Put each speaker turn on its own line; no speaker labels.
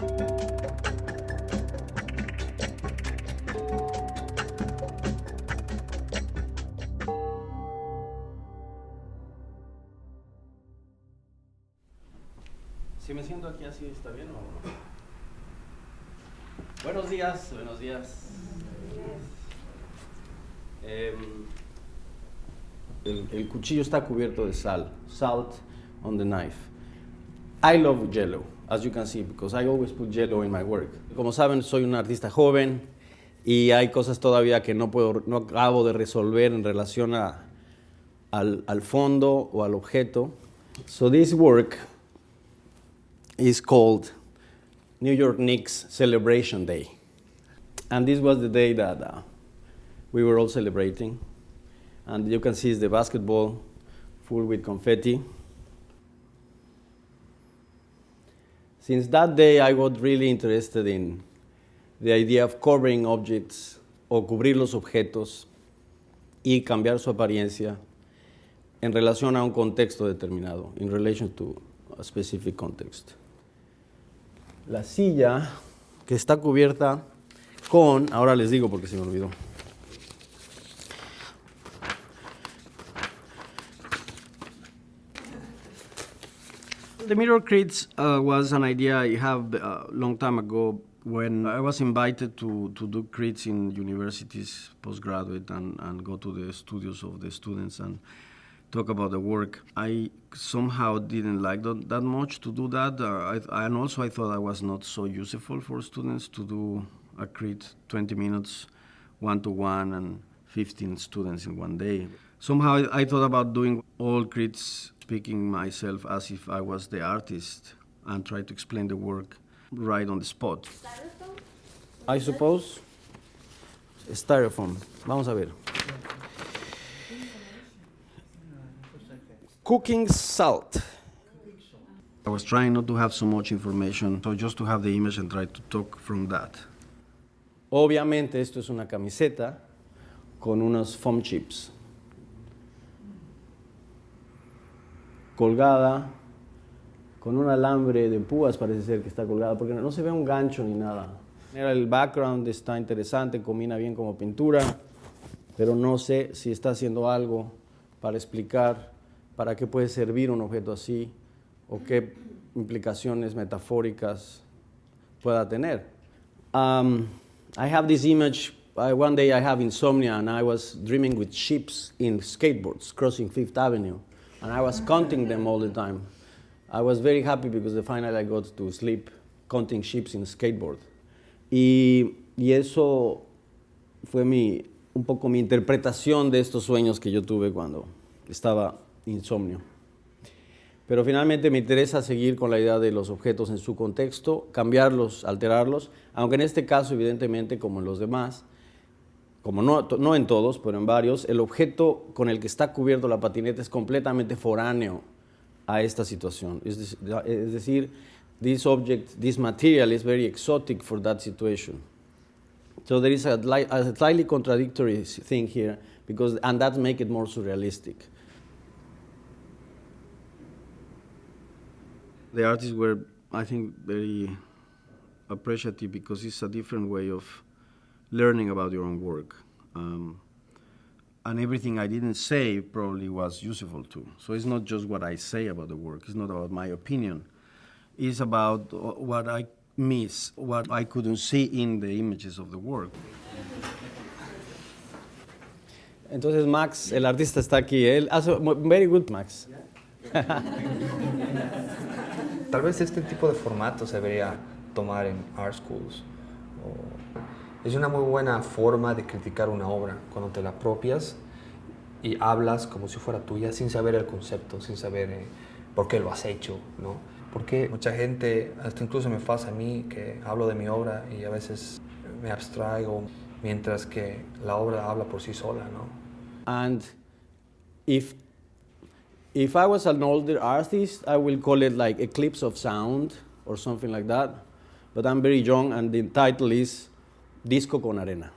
Si me siento aquí así, ¿está bien o no? Buenos días, buenos días. El cuchillo está cubierto de sal. Salt on the knife. I love yellow, as you can see, because I always put yellow in my work. Como saben, soy un artista joven y hay cosas todavía que no acabo de resolver en relación al fondo o al objeto. So this work is called New York Knicks Celebration Day. And this was the day that we were all celebrating. And you can see the basketball full with confetti. Since that day, I got really interested in the idea of covering objects o cubrir los objetos y cambiar su apariencia en relación a un contexto determinado, in relation to a specific context. La silla que está cubierta con, ahora les digo porque se me olvidó. The Mirror Crates was an idea I had a long time ago when I was invited to do crates in universities, postgraduate, and go to the studios of the students and talk about the work. I somehow didn't like that much to do that, and also I thought I was not so useful for students to do a crate 20 minutes, one-to-one, and 15 students in one day. Somehow I thought about doing all crates, speaking myself as if I was the artist, and try to explain the work right on the spot. Styrofoam? I suppose. Styrofoam. Vamos a ver. Cooking salt. I was trying not to have so much information, so just to have the image and try to talk from that. Obviamente esto es una camiseta con unos foam chips. Colgada, con un alambre de púas parece ser que está colgada, porque no se ve un gancho ni nada. El background está interesante, combina bien como pintura, pero no sé si está haciendo algo para explicar para qué puede servir un objeto así o qué implicaciones metafóricas pueda tener. I have this image, one day I have insomnia and I was dreaming with ships in skateboards crossing Fifth Avenue. And I was counting them all the time. I was very happy because finally I got to sleep counting ships in a skateboard. Y eso fue un poco mi interpretación de estos sueños que yo tuve cuando estaba insomnio. Pero finalmente me interesa seguir con la idea de los objetos en su contexto, cambiarlos, alterarlos, aunque en este caso, evidentemente, como en los demás, como no en todos, pero en varios, el objeto con el que está cubierto la patineta es completamente foráneo a esta situación. Es decir, this object, this material is very exotic for that situation. So there is a slightly contradictory thing here, and that makes it more surrealistic. The artists were, I think, very appreciative because it's a different way of learning about your own work. And everything I didn't say probably was useful too. So it's not just what I say about the work, it's not about my opinion. It's about what I miss, what I couldn't see in the images of the work. Entonces Max, el artista está aquí. Él hace very good, Max.
Tal vez este tipo de formato se debería tomar en art schools. Es una muy buena forma de criticar una obra, cuando te la apropias y hablas como si fuera tuya, sin saber el concepto, sin saber por qué lo has hecho, ¿no? Porque mucha gente, hasta incluso me pasa a mí, que hablo de mi obra y a veces me abstraigo, mientras que la obra habla por sí sola, ¿no?
And if I was an older artist, I will call it like Eclipse of Sound or something like that. But I'm very young and the title is Disco con Arena.